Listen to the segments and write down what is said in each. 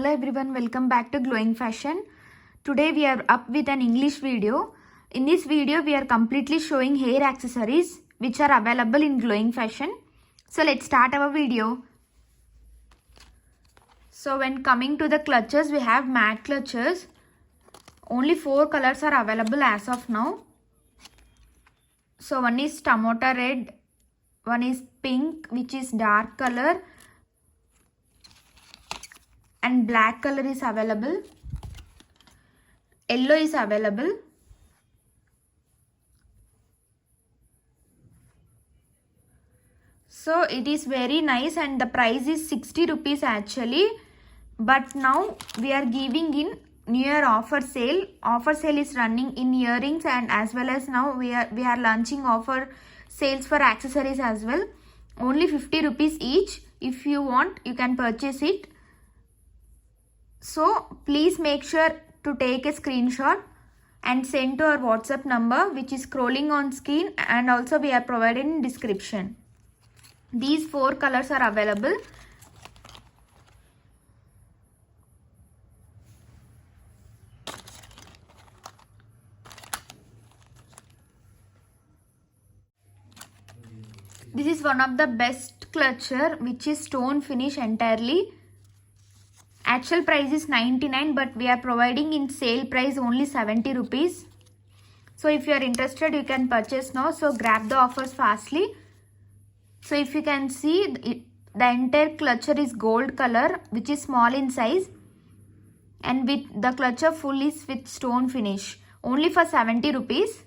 Hello everyone, welcome back to Glowing Fashion. Today we are up with an English video. In this video we are completely showing hair accessories which are available in Glowing Fashion. So let's start our video. So when coming to the clutches, we have matte clutches. Only 4 colors are available as of now. So one is tomato red, one is pink which is dark color, and black color is available. Yellow is available. So it is very nice and the price is 60 rupees actually. But now we are giving in New Year offer sale. Offer sale is running in earrings, and as well as now we are launching offer sales for accessories as well. Only 50 rupees each. If you want, you can purchase it. So please make sure to take a screenshot and send to our WhatsApp number which is scrolling on screen, and also we are provided in description. These 4 colors are available. This is one of the best clutcher which is stone finish entirely. Actual price is 99, but we are providing in sale price only 70 rupees. So if you are interested, you can purchase now. So grab the offers fastly. So if you can see, the entire clutcher is gold color which is small in size, and with the clutcher full is with stone finish. Only for 70 rupees.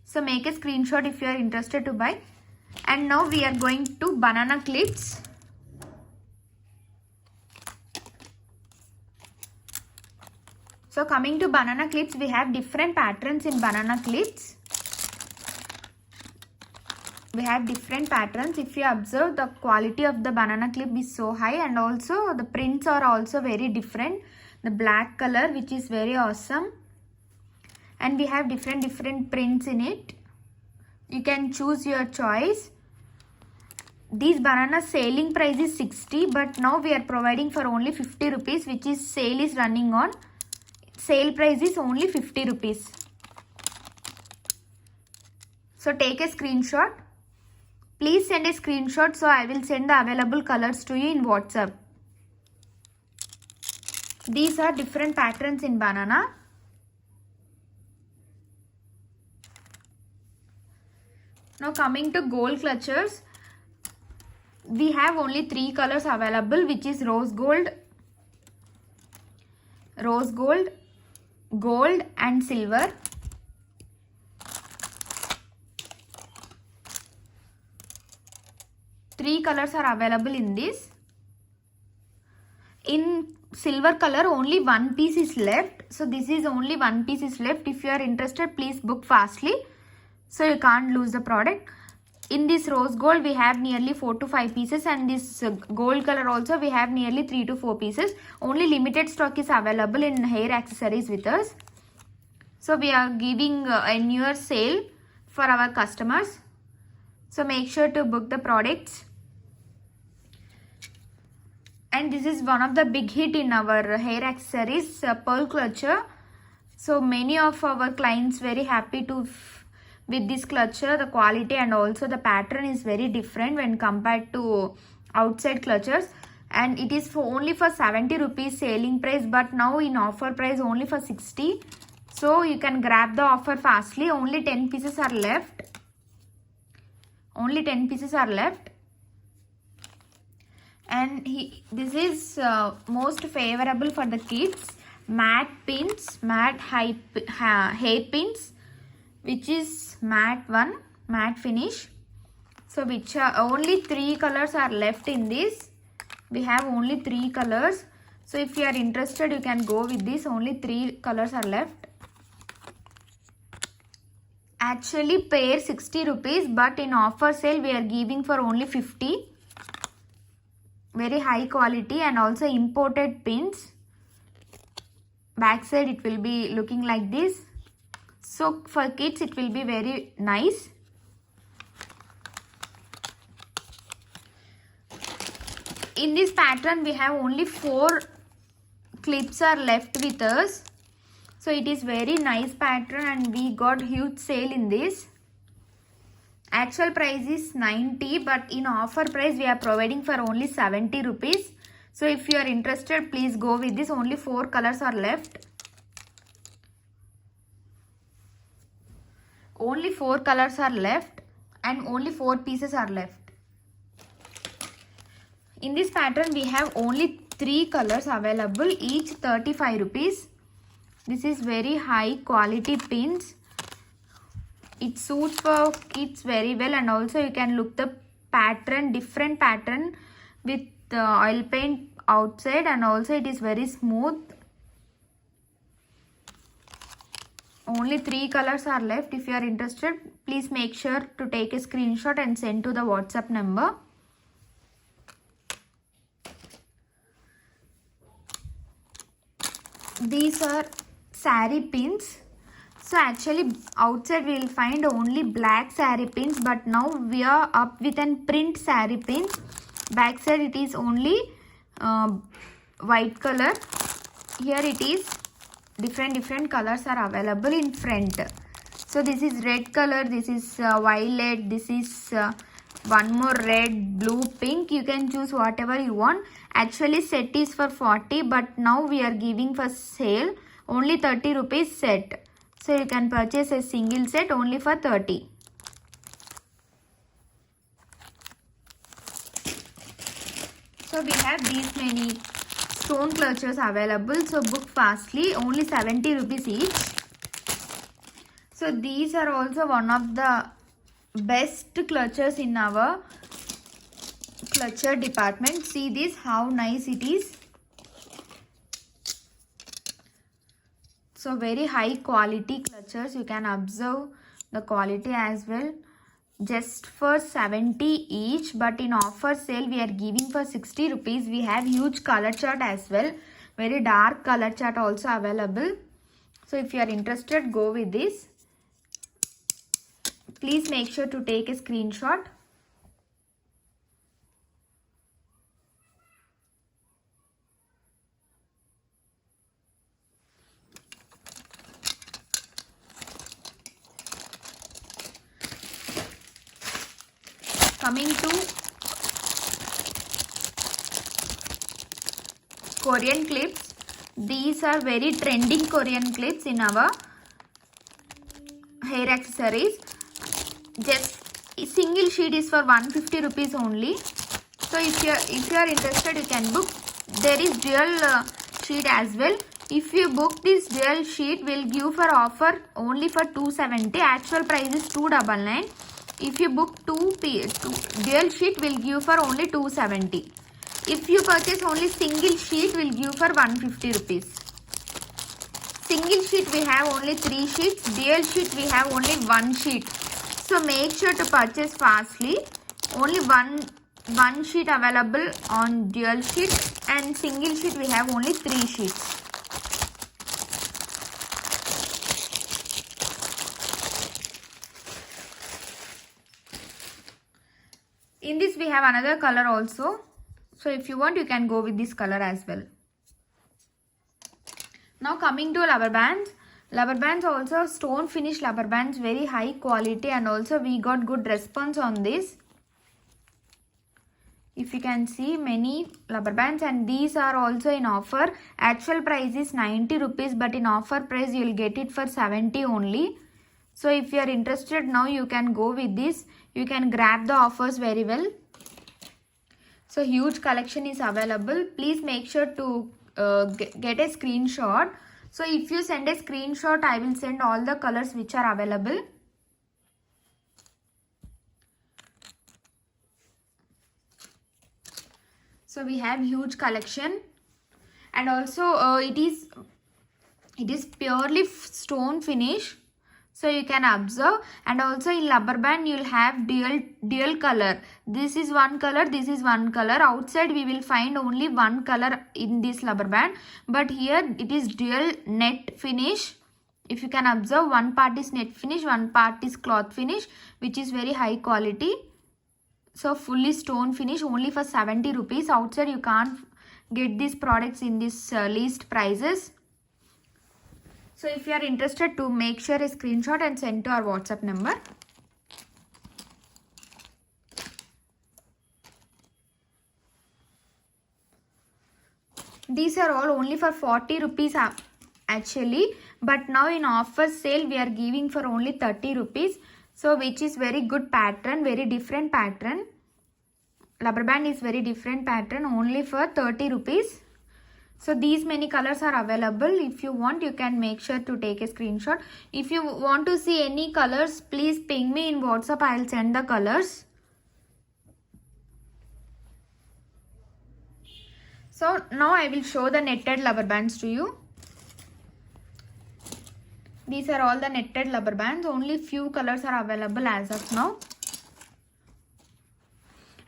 So make a screenshot if you are interested to buy. And now we are going to banana clips. So coming to banana clips, we have different patterns in banana clips. We have different patterns. If you observe, the quality of the banana clip is so high, and also the prints are also very different. The black color which is very awesome, and we have different prints in it. You can choose your choice. These banana selling price is 60, but now we are providing for only 50 rupees, which is sale is running on. Sale price is only 50 rupees. So take a screenshot. Please send a screenshot, so I will send the available colors to you in WhatsApp. These are different patterns in banana. Now coming to gold clutchers, we have only 3 colors available, which is rose gold, gold and silver. Three colors are available in this. In silver color, only one piece is left. So this is only one piece is left. If you are interested, please book fastly, so you can't lose the product. In this rose gold, we have nearly 4 to 5 pieces, and this gold color also we have nearly 3 to 4 pieces. Only limited stock is available in hair accessories with us. So we are giving a New Year sale for our customers. So make sure to book the products. And this is one of the big hit in our hair accessories, pearl clutcher. So many of our clients very happy to with this clutcher. The quality and also the pattern is very different when compared to outside clutchers, and it is only for 70 rupees selling price, but now in offer price only for 60. So you can grab the offer fastly. Only 10 pieces are left. Only 10 pieces are left. And this is most favorable for the kids. Matte pins, matte hair pins, which is matte one, matte finish. So which are only 3 colors are left in this. We have only 3 colors. So if you are interested, you can go with this. Only 3 colors are left. Actually pair 60 rupees, but in offer sale we are giving for only 50. Very high quality and also imported pins. Back side it will be looking like this. So for kids it will be very nice. In this pattern we have only 4 clips are left with us. So it is very nice pattern and we got huge sale in this. Actual price is 90, but in offer price we are providing for only 70 rupees. So if you are interested, please go with this. Only 4 colors are left. Only 4 colors are left and only 4 pieces are left. In this pattern we have only 3 colors available, each 35 rupees. This is very high quality pins. It suits for kids very well, and also you can look the pattern, different pattern with oil paint outside, and also it is very smooth. Only 3 colors are left. If you are interested, please make sure to take a screenshot and send to the WhatsApp number. These are saree pins. So actually outside we will find only black saree pins, but now we are up with an print saree pins. Back side it is only white color. Here it is different colors are available in front. So this is red color, this is violet, this is one more red, blue, pink. You can choose whatever you want. Actually set is for 40, but now we are giving for sale only 30 rupees set. So you can purchase a single set only for 30. So we have these many stone clutches available. So book fastly, only 70 rupees each. So these are also one of the best clutches in our clutcher department. See this, how nice it is. So very high quality clutches. You can observe the quality as well. Just for 70 each, but in offer sale we are giving for 60 rupees. We have huge color chart as well. Very dark color chart also available. So if you are interested, go with this. Please make sure to take a screenshot. Coming to Korean clips. These are very trending Korean clips in our hair accessories. Just a single sheet is for 150 rupees only. So if you are interested, you can book. There is dual sheet as well. If you book this dual sheet, we'll give for offer only for 270. Actual price is 299. If you book two dual sheet, we'll give for only 270. If you purchase only single sheet, we'll give for 150 rupees. Single sheet we have only 3 sheets. Dual sheet we have only 1 sheet. So make sure to purchase fastly. Only one sheet available on dual sheet, and single sheet we have only 3 sheets. In this we have another color also. So if you want, you can go with this color as well. Now coming to rubber bands. Rubber bands also stone finish rubber bands, very high quality, and also we got good response on this. If you can see, many rubber bands, and these are also in offer. Actual price is 90 rupees, but in offer price you will get it for 70 only. So if you are interested now, you can go with this. You can grab the offers very well. So huge collection is available. Please make sure to get a screenshot. So if you send a screenshot, I will send all the colors which are available. So we have huge collection, and also it is purely stone finish. So you can observe, and also in rubber band you will have dual color. This is one color, this is one color. Outside we will find only one color in this rubber band, but here it is dual net finish. If you can observe, one part is net finish, one part is cloth finish, which is very high quality. So fully stone finish only for 70 rupees. Outside you can't get these products in this least prices. So if you are interested to make sure a screenshot and send to our WhatsApp number. These are all only for 40 rupees actually, but now in offer sale we are giving for only 30 rupees. So which is very good pattern, very different pattern. Rubber band is very different pattern, only for 30 rupees. So these many colors are available. If you want, you can make sure to take a screenshot. If you want to see any colors, please ping me in WhatsApp. I will send the colors. So now I will show the netted rubber bands to you. These are all the netted rubber bands. Only few colors are available as of now.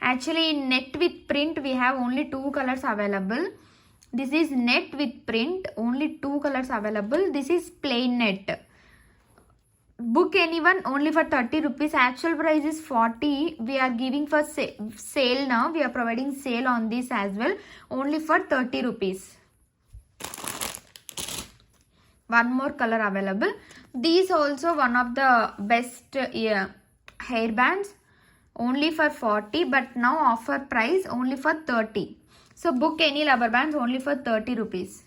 Actually in net with print we have only 2 colors available. This is net with print, only 2 colors available. This is plain net. Book anyone only for 30 rupees. Actual price is 40. We are giving for sale now. We are providing sale on this as well. Only for 30 rupees. One more color available. These also one of the best hair bands. Only for 40, but now offer price only for 30. So book any rubber bands only for 30 rupees.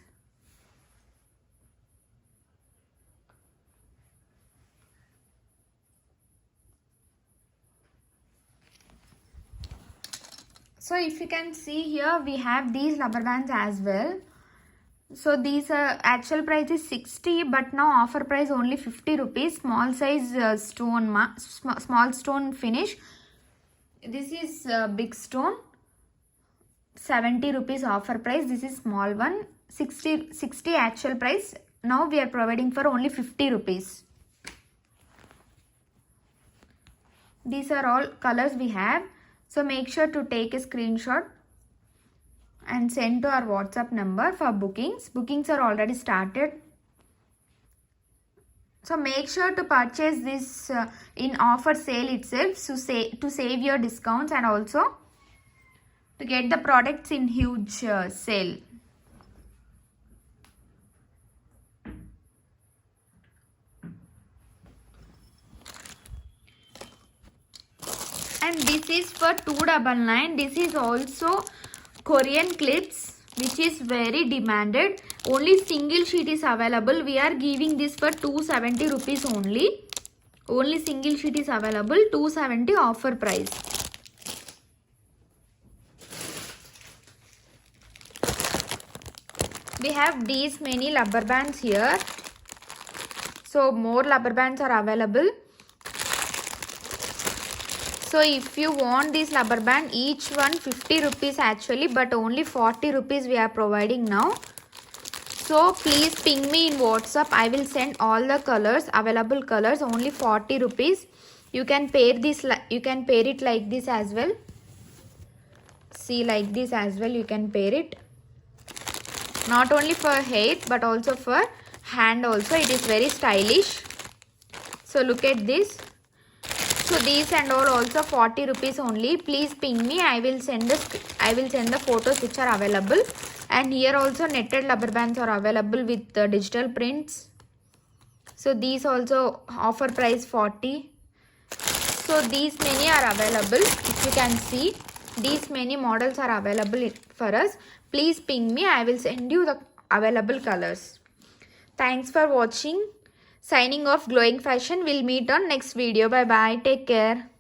So if you can see here, we have these rubber bands as well. So these actual price is 60, but now offer price only 50 rupees. Small size small stone finish. This is big stone. 70 rupees offer price. This is small one. 60 actual price. Now we are providing for only 50 rupees. These are all colors we have. So make sure to take a screenshot and send to our WhatsApp number for bookings. Bookings are already started. So make sure to purchase this in offer sale itself to save your discounts and also to get the products in huge sale. And this is for 299. This is also Korean clips, which is very demanded. Only single sheet is available. We are giving this for 270 rupees only. Only single sheet is available. 270 offer price. We have these many rubber bands here. So more rubber bands are available. So if you want this rubber band, each one 50 rupees actually, but only 40 rupees we are providing now. So please ping me in WhatsApp. I will send all the colors, available colors, only 40 rupees. You can pair this, you can pair it like this as well. See, like this as well, you can pair it. Not only for hair, but also for hand also. It is very stylish. So look at this. So these and all also 40 rupees only. Please ping me. I will send the photos which are available. And here also netted rubber bands are available with digital prints. So these also offer price 40. So these many are available. If you can see, these many models are available for us. Please ping me. I will send you the available colors. Thanks for watching. Signing off, Glowing Fashion. We'll meet on next video. Bye bye. Take care.